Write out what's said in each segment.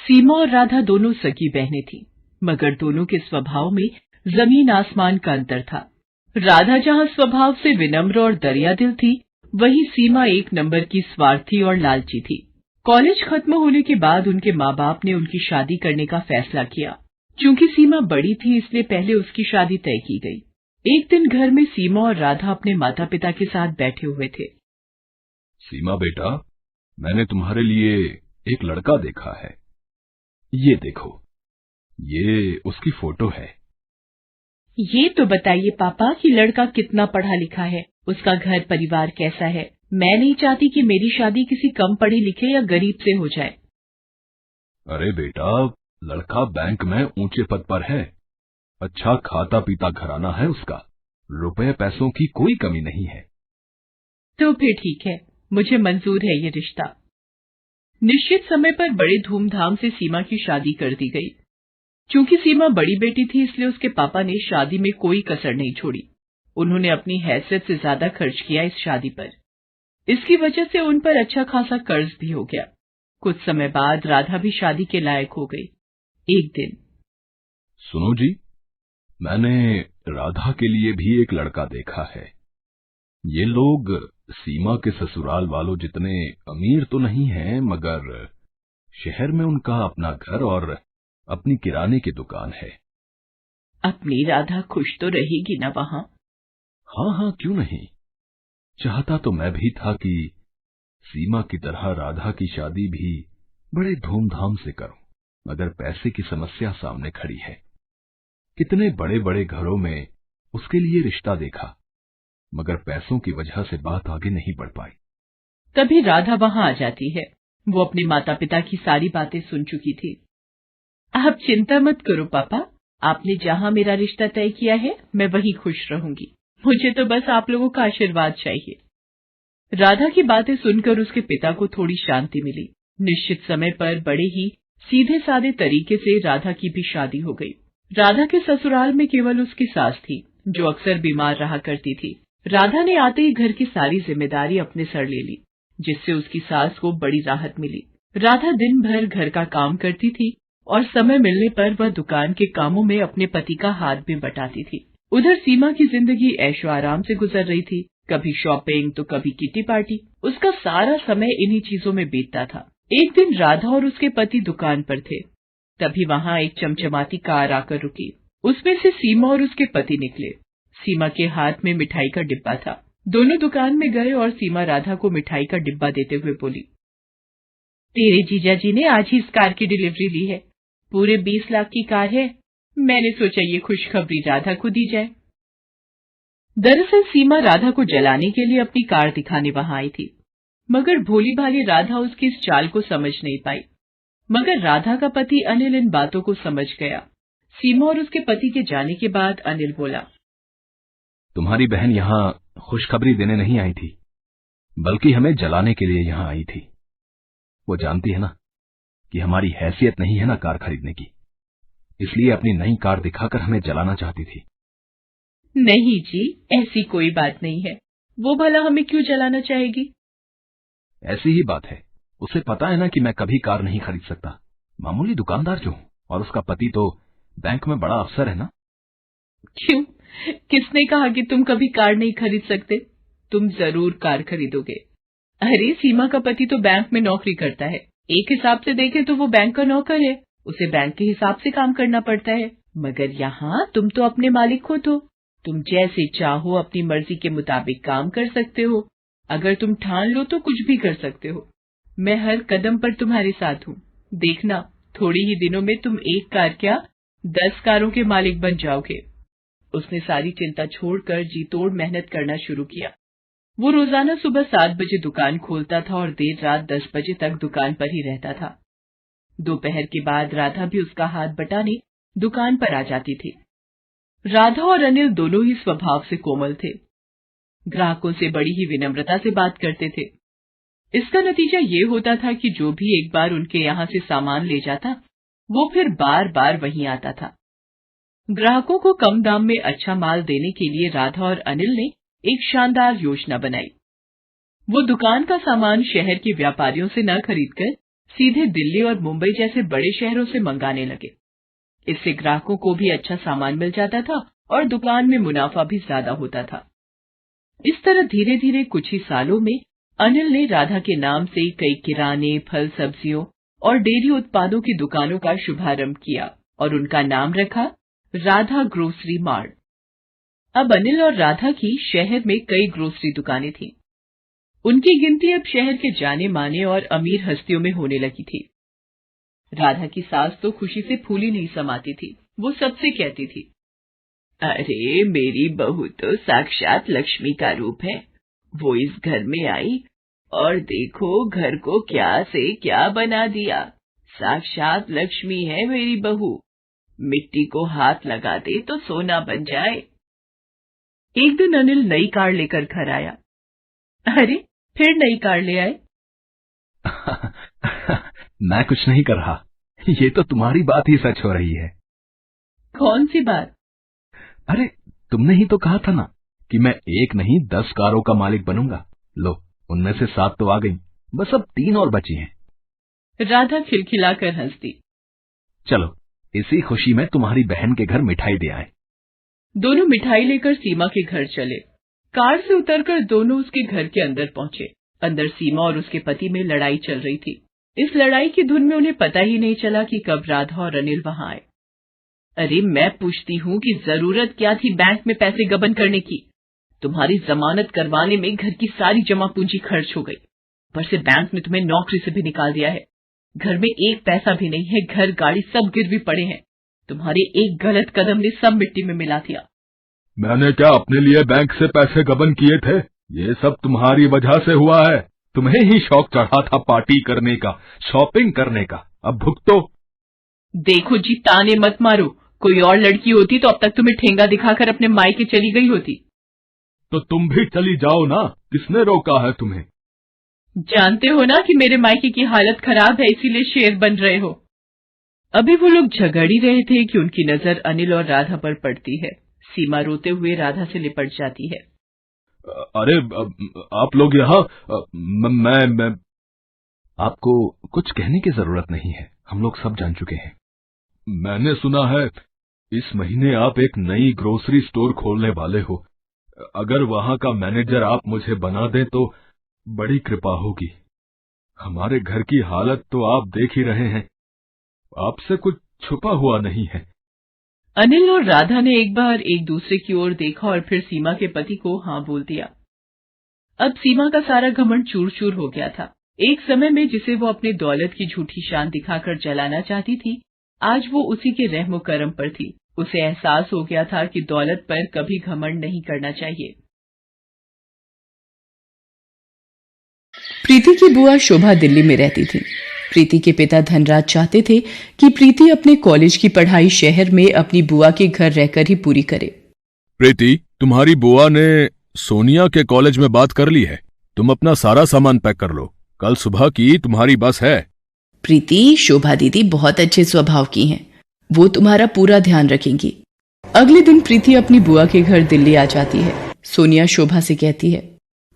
सीमा और राधा दोनों सगी बहनें थीं, मगर दोनों के स्वभाव में जमीन आसमान का अंतर था। राधा जहां स्वभाव से विनम्र और दरियादिल थी, वहीं सीमा एक नंबर की स्वार्थी और लालची थी। कॉलेज खत्म होने के बाद उनके माँ बाप ने उनकी शादी करने का फैसला किया। चूंकि सीमा बड़ी थी, इसलिए पहले उसकी शादी तय की गई। एक दिन घर में सीमा और राधा अपने माता पिता के साथ बैठे हुए थे। सीमा बेटा, मैंने तुम्हारे लिए एक लड़का देखा है। ये देखो, ये उसकी फोटो है। ये तो बताइए पापा कि लड़का कितना पढ़ा लिखा है, उसका घर परिवार कैसा है। मैं नहीं चाहती कि मेरी शादी किसी कम पढ़े लिखे या गरीब से हो जाए। अरे बेटा, लड़का बैंक में ऊंचे पद पर है, अच्छा खाता पीता घराना है उसका, रुपए पैसों की कोई कमी नहीं है। तो फिर ठीक है, मुझे मंजूर है ये रिश्ता। निश्चित समय पर बड़े धूमधाम से सीमा की शादी कर दी गई। चूंकि सीमा बड़ी बेटी थी, इसलिए उसके पापा ने शादी में कोई कसर नहीं छोड़ी। उन्होंने अपनी हैसियत से ज्यादा खर्च किया इस शादी पर। इसकी वजह से उन पर अच्छा खासा कर्ज भी हो गया। कुछ समय बाद राधा भी शादी के लायक हो गई। एक दिन, सुनो जी, मैंने राधा के लिए भी एक लड़का देखा है। ये लोग सीमा के ससुराल वालों जितने अमीर तो नहीं हैं, मगर शहर में उनका अपना घर और अपनी किराने की दुकान है। अपनी राधा खुश तो रहेगी ना वहाँ? हाँ हाँ, क्यों नहीं। चाहता तो मैं भी था कि सीमा की तरह राधा की शादी भी बड़े धूमधाम से करूं, मगर पैसे की समस्या सामने खड़ी है। कितने बड़े बड़े घरों में उसके लिए रिश्ता देखा, मगर पैसों की वजह से बात आगे नहीं बढ़ पाई। तभी राधा वहाँ आ जाती है। वो अपने माता पिता की सारी बातें सुन चुकी थी। आप चिंता मत करो पापा, आपने जहाँ मेरा रिश्ता तय किया है, मैं वहीं खुश रहूंगी। मुझे तो बस आप लोगों का आशीर्वाद चाहिए। राधा की बातें सुनकर उसके पिता को थोड़ी शांति मिली। निश्चित समय पर बड़े ही सीधे साधे तरीके से राधा की भी शादी हो गई। राधा के ससुराल में केवल उसकी सास थी, जो अक्सर बीमार रहा करती थी। राधा ने आते ही घर की सारी जिम्मेदारी अपने सर ले ली, जिससे उसकी सास को बड़ी राहत मिली। राधा दिन भर घर का काम करती थी और समय मिलने पर वह दुकान के कामों में अपने पति का हाथ भी बटाती थी। उधर सीमा की जिंदगी ऐशो आराम से गुजर रही थी। कभी शॉपिंग तो कभी किटी पार्टी। उसका सारा समय इन्हीं चीजों में बीतता था। एक दिन राधा और उसके पति दुकान पर थे, तभी वहाँ एक चमचमाती कार आकर रुकी। उसमें से सीमा और उसके पति निकले। सीमा के हाथ में मिठाई का डिब्बा था। दोनों दुकान में गए और सीमा राधा को मिठाई का डिब्बा देते हुए बोली, तेरे जीजा जी ने आज ही इस कार की डिलीवरी ली है। पूरे 20 लाख की कार है। मैंने सोचा ये खुशखबरी राधा को दी जाए। दरअसल सीमा राधा को जलाने के लिए अपनी कार दिखाने वहां आई थी, मगर भोली भाली राधा उसकी इस चाल को समझ नहीं पाई। मगर राधा का पति अनिल इन बातों को समझ गया। सीमा और उसके पति के जाने के बाद अनिल बोला, तुम्हारी बहन यहाँ खुशखबरी देने नहीं आई थी, बल्कि हमें जलाने के लिए यहाँ आई थी। वो जानती है ना कि हमारी हैसियत नहीं है ना कार खरीदने की, इसलिए अपनी नई कार दिखाकर हमें जलाना चाहती थी। नहीं जी, ऐसी कोई बात नहीं है। वो भला हमें क्यों जलाना चाहेगी? ऐसी ही बात है। उसे पता है ना कि मैं कभी कार नहीं खरीद सकता, मामूली दुकानदार जो हूँ, और उसका पति तो बैंक में बड़ा अफसर है ना। क्यों? किसने कहा कि तुम कभी कार नहीं खरीद सकते? तुम जरूर कार खरीदोगे। अरे सीमा का पति तो बैंक में नौकरी करता है। एक हिसाब से देखें तो वो बैंक का नौकर है, उसे बैंक के हिसाब से काम करना पड़ता है। मगर यहाँ तुम तो अपने मालिक हो, तो तुम जैसे चाहो अपनी मर्जी के मुताबिक काम कर सकते हो। अगर तुम ठान लो तो कुछ भी कर सकते हो। मैं हर कदम पर तुम्हारे साथ हूँ। देखना, थोड़ी ही दिनों में तुम एक कार क्या 10 कारों के मालिक बन जाओगे। उसने सारी चिंता छोड़कर जी तोड़ मेहनत करना शुरू किया। वो रोजाना सुबह 7 बजे दुकान खोलता था और देर रात 10 बजे तक दुकान पर ही रहता था। दोपहर के बाद राधा भी उसका हाथ बटाने दुकान पर आ जाती थी। राधा और अनिल दोनों ही स्वभाव से कोमल थे। ग्राहकों से बड़ी ही विनम्रता से बात करते थे। इसका नतीजा ये होता था कि जो भी एक बार उनके यहाँ से सामान ले जाता, वो फिर बार बार वहीं आता था। ग्राहकों को कम दाम में अच्छा माल देने के लिए राधा और अनिल ने एक शानदार योजना बनाई। वो दुकान का सामान शहर के व्यापारियों से न खरीदकर सीधे दिल्ली और मुंबई जैसे बड़े शहरों से मंगाने लगे। इससे ग्राहकों को भी अच्छा सामान मिल जाता था और दुकान में मुनाफा भी ज्यादा होता था। इस तरह धीरे धीरे कुछ ही सालों में अनिल ने राधा के नाम से कई किराने, फल, सब्जियों और डेयरी उत्पादों की दुकानों का शुभारंभ किया और उनका नाम रखा राधा ग्रोसरी मार्ट। अब अनिल और राधा की शहर में कई ग्रोसरी दुकानें थीं। उनकी गिनती अब शहर के जाने माने और अमीर हस्तियों में होने लगी थी। राधा की सास तो खुशी से फूली नहीं समाती थी। वो सबसे कहती थी, अरे मेरी बहू तो साक्षात लक्ष्मी का रूप है। वो इस घर में आई और देखो घर को क्या से क्या बना दिया। साक्षात लक्ष्मी है मेरी बहू, मिट्टी को हाथ लगा दे तो सोना बन जाए। एक दिन अनिल नई कार लेकर घर आया। अरे फिर नई कार ले आए? मैं कुछ नहीं कर रहा, ये तो तुम्हारी बात ही सच हो रही है। कौन सी बात? अरे तुमने ही तो कहा था ना कि मैं एक नहीं 10 कारों का मालिक बनूंगा। लो, उनमें से 7 तो आ गई, बस अब 3 और बची हैं। राधा खिलखिलाकर हंस दी। चलो इसी खुशी में तुम्हारी बहन के घर मिठाई दे आए। दोनों मिठाई लेकर सीमा के घर चले। कार से उतरकर दोनों उसके घर के अंदर पहुंचे। अंदर सीमा और उसके पति में लड़ाई चल रही थी। इस लड़ाई की धुन में उन्हें पता ही नहीं चला कि कब राधा और अनिल वहां आए। अरे मैं पूछती हूँ कि जरूरत क्या थी बैंक में पैसे गबन करने की? तुम्हारी जमानत करवाने में घर की सारी जमा पूंजी खर्च हो गई। पर से बैंक ने तुम्हें नौकरी से भी निकाल दिया है। घर में एक पैसा भी नहीं है, घर गाड़ी सब गिरवी पड़े हैं। तुम्हारे एक गलत कदम ने सब मिट्टी में मिला दिया। मैंने क्या अपने लिए बैंक से पैसे गबन किए थे? ये सब तुम्हारी वजह से हुआ है। तुम्हें ही शौक चढ़ा था पार्टी करने का, शॉपिंग करने का, अब भुगतो। देखो जी, ताने मत मारो। कोई और लड़की होती तो अब तक तुम्हें ठेंगा दिखाकर अपने मायके चली गई होती। तो तुम भी चली जाओ ना, किसने रोका है तुम्हें? जानते हो ना कि मेरे मायके की हालत खराब है, इसीलिए शेर बन रहे हो। अभी वो लोग झगड़ ही रहे थे कि उनकी नजर अनिल और राधा पर पड़ती है। सीमा रोते हुए राधा से लिपट जाती है। अरे आप लोग यहाँ, मैं आपको कुछ कहने की जरूरत नहीं है, हम लोग सब जान चुके हैं। मैंने सुना है इस महीने आप एक नई ग्रोसरी स्टोर खोलने वाले हो। अगर वहां का मैनेजर आप मुझे बना दें तो बड़ी कृपा होगी। हमारे घर की हालत तो आप देख ही रहे हैं, आपसे कुछ छुपा हुआ नहीं है। अनिल और राधा ने एक बार एक दूसरे की ओर देखा और फिर सीमा के पति को हाँ बोल दिया। अब सीमा का सारा घमंड चूर चूर हो गया था। एक समय में जिसे वो अपनी दौलत की झूठी शान दिखाकर जलाना चाहती थी, आज वो उसी के रहमो करम पर थी। उसे एहसास हो गया था कि दौलत पर कभी घमंड नहीं करना चाहिए। प्रीति की बुआ शोभा दिल्ली में रहती थी। प्रीति के पिता धनराज चाहते थे कि प्रीति अपने कॉलेज की पढ़ाई शहर में अपनी बुआ के घर रहकर ही पूरी करे। प्रीति, तुम्हारी बुआ ने सोनिया के कॉलेज में बात कर ली है। तुम अपना सारा सामान पैक कर लो, कल सुबह की तुम्हारी बस है। प्रीति, शोभा दीदी बहुत अच्छे स्वभाव की हैं, वो तुम्हारा पूरा ध्यान रखेंगी। अगले दिन प्रीति अपनी बुआ के घर दिल्ली आ जाती है। सोनिया शोभा से कहती है,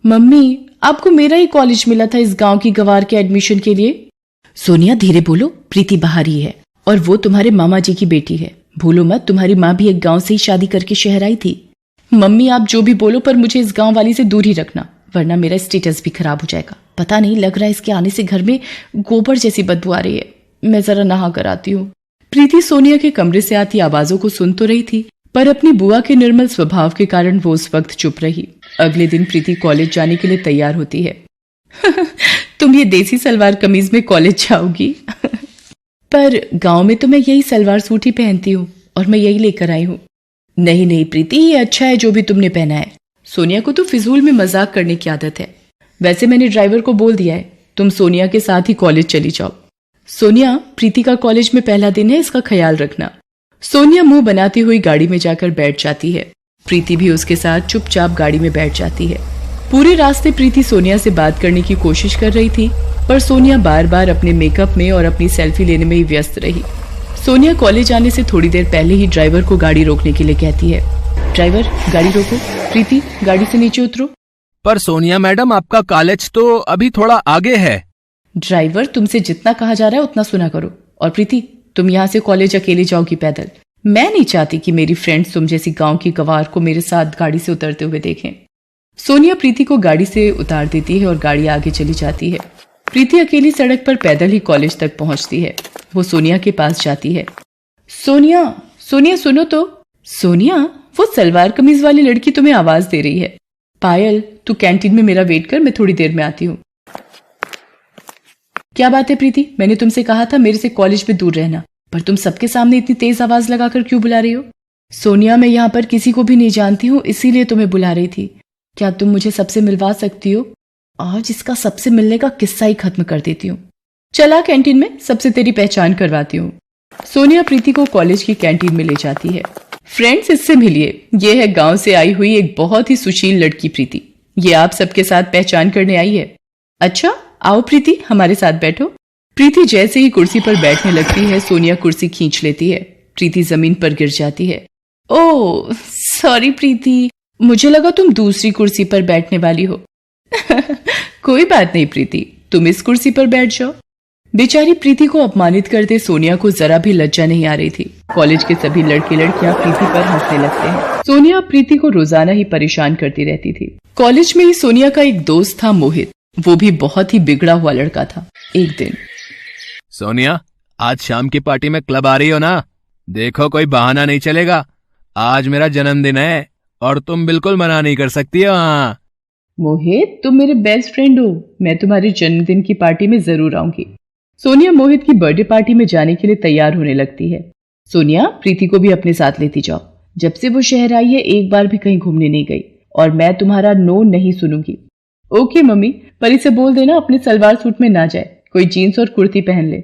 मम्मी आपको मेरा ही कॉलेज मिला था इस गांव की गवार के एडमिशन के लिए। सोनिया धीरे बोलो, प्रीति बाहर ही है और वो तुम्हारे मामा जी की बेटी है। भूलो मत, तुम्हारी माँ भी एक गांव से ही शादी करके शहर आई थी। मम्मी आप जो भी बोलो पर मुझे इस गांव वाली से दूर ही रखना, वरना मेरा स्टेटस भी खराब हो जाएगा। पता नहीं, लग रहा है इसके आने से घर में गोबर जैसी बदबू आ रही है। मैं जरा नहा कर आती हूँ। प्रीति सोनिया के कमरे से आती आवाजों को सुन तो रही थी, पर अपनी बुआ के निर्मल स्वभाव के कारण वो उस वक्त चुप रही। अगले दिन प्रीति कॉलेज जाने के लिए तैयार होती है। तुम ये देसी सलवार कमीज में कॉलेज जाओगी? पर गांव में तो मैं यही सलवार सूट ही पहनती हूँ और मैं यही लेकर आई हूँ। नहीं नहीं प्रीति, ये अच्छा है जो भी तुमने पहना है। सोनिया को तो फिजूल में मजाक करने की आदत है। वैसे मैंने ड्राइवर को बोल दिया है, तुम सोनिया के साथ ही कॉलेज चली जाओ। सोनिया, प्रीति का कॉलेज में पहला दिन है, इसका ख्याल रखना। सोनिया मुंह बनाती हुई गाड़ी में जाकर बैठ जाती है। प्रीति भी उसके साथ चुपचाप गाड़ी में बैठ जाती है। पूरे रास्ते प्रीति सोनिया से बात करने की कोशिश कर रही थी, पर सोनिया बार बार अपने मेकअप में और अपनी सेल्फी लेने में ही व्यस्त रही। सोनिया कॉलेज आने से थोड़ी देर पहले ही ड्राइवर को गाड़ी रोकने के लिए कहती है, ड्राइवर गाड़ी रोको, प्रीति गाड़ी से नीचे उतरो। पर सोनिया मैडम, आपका कॉलेज तो अभी थोड़ा आगे है। ड्राइवर, तुमसे जितना कहा जा रहा है उतना सुना करो। और प्रीति, तुम यहाँ से कॉलेज अकेले जाओगी पैदल। मैं नहीं चाहती कि मेरी फ्रेंड्स तुम जैसी गांव की गवार को मेरे साथ गाड़ी से उतरते हुए देखें। सोनिया प्रीति को गाड़ी से उतार देती है और गाड़ी आगे चली जाती है। प्रीति अकेली सड़क पर पैदल ही कॉलेज तक पहुंचती है। वो सोनिया के पास जाती है। सोनिया, सोनिया सुनो तो। सोनिया, वो सलवार कमीज वाली लड़की तुम्हें आवाज दे रही है। पायल, तू कैंटीन में मेरा वेट कर, मैं थोड़ी देर में आती हूँ। क्या बात है प्रीति, मैंने तुमसे कहा था मेरे से कॉलेज में दूर रहना, पर तुम सबके सामने इतनी तेज आवाज लगाकर क्यों बुला रही हो? सोनिया, मैं यहाँ पर किसी को भी नहीं जानती हूँ, इसीलिए तुम्हें बुला रही थी। क्या तुम मुझे सबसे मिलवा सकती हो? आज इसका सबसे मिलने का किस्सा ही खत्म कर देती हूँ। चला कैंटीन में, सबसे तेरी पहचान करवाती हूँ। सोनिया प्रीति को कॉलेज की कैंटीन में ले जाती है। फ्रेंड्स, इससे मिलिए, ये है गांव से आई हुई एक बहुत ही सुशील लड़की प्रीति। ये आप सबके साथ पहचान करने आई है। अच्छा, आओ प्रीति, हमारे साथ बैठो। प्रीति जैसे ही कुर्सी पर बैठने लगती है, सोनिया कुर्सी खींच लेती है। प्रीति जमीन पर गिर जाती है। ओह सॉरी प्रीति, मुझे लगा तुम दूसरी कुर्सी पर बैठने वाली हो। कोई बात नहीं प्रीति, तुम इस कुर्सी पर बैठ जाओ। बेचारी प्रीति को अपमानित करते सोनिया को जरा भी लज्जा नहीं आ रही थी। कॉलेज के सभी लड़के लड़कियां प्रीति पर हंसने लगते हैं। सोनिया प्रीति को रोजाना ही परेशान करती रहती थी। कॉलेज में ही सोनिया का एक दोस्त था मोहित, वो भी बहुत ही बिगड़ा हुआ लड़का था। एक दिन, सोनिया, आज शाम की पार्टी में क्लब आ रही हो ना? देखो कोई बहाना नहीं चलेगा, आज मेरा जन्मदिन है और तुम बिल्कुल मना नहीं कर सकती हो। हाँ मोहित, तुम मेरे बेस्ट फ्रेंड हो, मैं तुम्हारे जन्मदिन की पार्टी में जरूर आऊंगी। सोनिया मोहित की बर्थडे पार्टी में जाने के लिए तैयार होने लगती है। सोनिया, प्रीति को भी अपने साथ लेती जाओ। जब से वो शहर आई है एक बार भी कहीं घूमने नहीं गई और मैं तुम्हारा नो नहीं सुनूंगी। ओके मम्मी, पर इसे बोल देना अपने सलवार सूट में ना जाए, कोई जीन्स और कुर्ती पहन ले।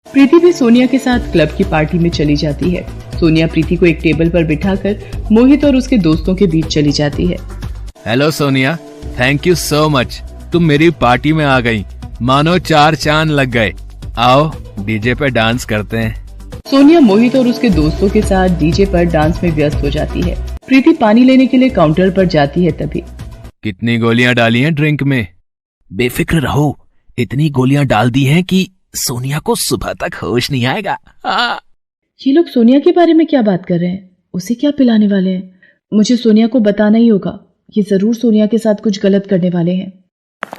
प्रीति भी सोनिया के साथ क्लब की पार्टी में चली जाती है। सोनिया प्रीति को एक टेबल पर बिठाकर मोहित और उसके दोस्तों के बीच चली जाती है। Hello Sonia, thank you so much, तुम मेरी पार्टी में आ गई, मानो 4 चांद लग गए। आओ डीजे पे डांस करते हैं। सोनिया मोहित और उसके दोस्तों के साथ डीजे पर डांस में व्यस्त हो जाती है। प्रीति पानी लेने के लिए काउंटर पर जाती है। तभी, कितनी गोलियां डाली हैं ड्रिंक में? बेफिक्र रहो, इतनी गोलियां डाल दी हैं कि सोनिया को सुबह तक होश नहीं आएगा। ये लोग सोनिया के बारे में क्या बात कर रहे हैं? उसे क्या पिलाने वाले हैं? मुझे सोनिया को बताना ही होगा, ये जरूर सोनिया के साथ कुछ गलत करने वाले हैं।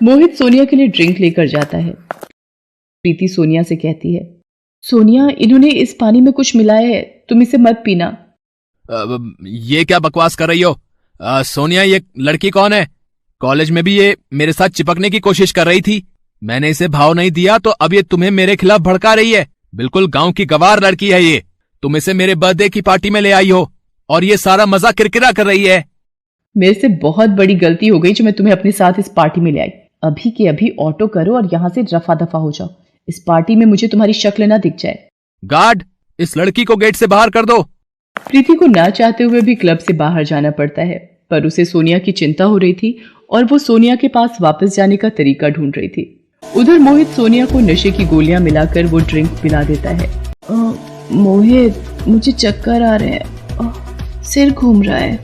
मोहित सोनिया के लिए ड्रिंक लेकर जाता है। प्रीति सोनिया से कहती है, सोनिया, इन्होंने इस पानी में कुछ मिलाया है, तुम इसे मत पीना। ये क्या बकवास कर रही हो? सोनिया, ये लड़की कौन है? कॉलेज में भी ये मेरे साथ चिपकने की कोशिश कर रही थी, मैंने इसे भाव नहीं दिया तो अब ये तुम्हें मेरे खिलाफ भड़का रही है। बिल्कुल गांव की गवार लड़की है ये। तुम इसे मेरे बर्थडे की पार्टी में ले आई हो और ये सारा मजा किरकिरा कर रही है। मेरे से बहुत बड़ी गलती हो गई जो मैं तुम्हें अपने साथ इस पार्टी में ले आई। अभी के अभी ऑटो करो और यहाँ से रफा दफा हो जाओ। इस पार्टी में मुझे तुम्हारी शक्ल ना दिख जाए। गार्ड, इस लड़की को गेट से बाहर कर दो। प्रीति को ना चाहते हुए भी क्लब से बाहर जाना पड़ता है, पर उसे सोनिया की चिंता हो रही थी और वो सोनिया के पास वापस जाने का तरीका ढूंढ रही थी। उधर मोहित सोनिया को नशे की गोलियां मिलाकर वो ड्रिंक पिला देता है। मोहित, मुझे चक्कर आ रहे हैं, सिर घूम रहा है।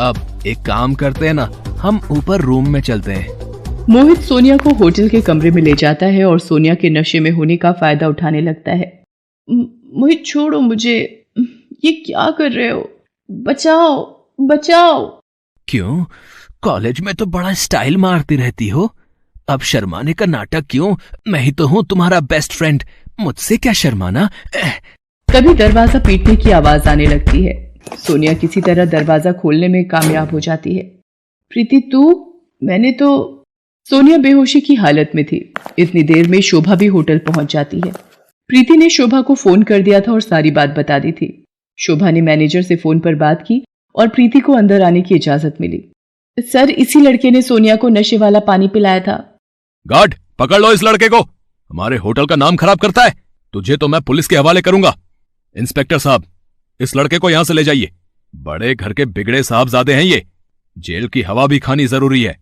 अब एक काम करते हैं ना, हम ऊपर रूम में चलते हैं। मोहित सोनिया को होटल के कमरे में ले जाता है और सोनिया के नशे में होने का फायदा उठाने लगता है। मोहित, छोड़ो मुझे, ये क्या कर रहे हो? बचाओ, बचाओ। क्यों? कॉलेज में तो बड़ा स्टाइल मारती रहती हो, अब शर्माने का नाटक क्यों? मैं ही तो हूँ तुम्हारा बेस्ट फ्रेंड, मुझसे क्या शर्माना। तभी दरवाजा पीटने की आवाज आने लगती है। सोनिया किसी तरह दरवाजा खोलने में कामयाब हो जाती है। प्रीति, तू? मैंने तो... सोनिया बेहोशी की हालत में थी। इतनी देर में शोभा भी होटल पहुंच जाती है। प्रीति ने शोभा को फोन कर दिया था और सारी बात बता दी थी। शोभा ने मैनेजर से फोन पर बात की और प्रीति को अंदर आने की इजाजत मिली। सर, इसी लड़के ने सोनिया को नशे वाला पानी पिलाया था। गार्ड, पकड़ लो इस लड़के को, हमारे होटल का नाम खराब करता है। तुझे तो मैं पुलिस के हवाले करूंगा। इंस्पेक्टर साहब, इस लड़के को यहां से ले जाइए। बड़े घर के बिगड़े साहबजादे हैं ये, जेल की हवा भी खानी जरूरी है।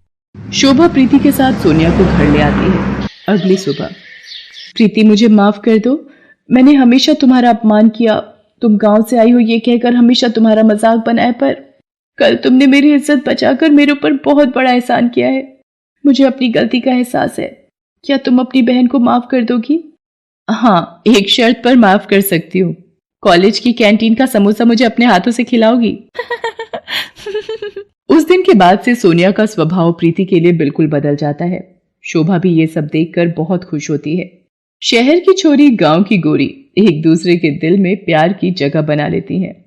शोभा प्रीति के साथ सोनिया को घर ले आती है। अगली सुबह, प्रीति, मुझे माफ कर दो, मैंने हमेशा तुम्हारा अपमान किया। तुम गांव से आई हो ये कहकर हमेशा तुम्हारा मजाक बनाए, पर कल तुमने मेरी इज्जत बचाकर मेरे ऊपर बहुत बड़ा एहसान किया है। मुझे अपनी गलती का एहसास है। क्या तुम अपनी बहन को माफ कर दोगी? हाँ, एक शर्त पर माफ कर सकती हूँ। कॉलेज की कैंटीन का समोसा मुझे अपने हाथों से खिलाओगी? उस दिन के बाद से सोनिया का स्वभाव प्रीति के लिए बिल्कुल बदल जाता है। शोभा भी ये सब देखकर बहुत खुश होती है। शहर की छोरी, गांव की गोरी एक दूसरे के दिल में प्यार की जगह बना लेती हैं।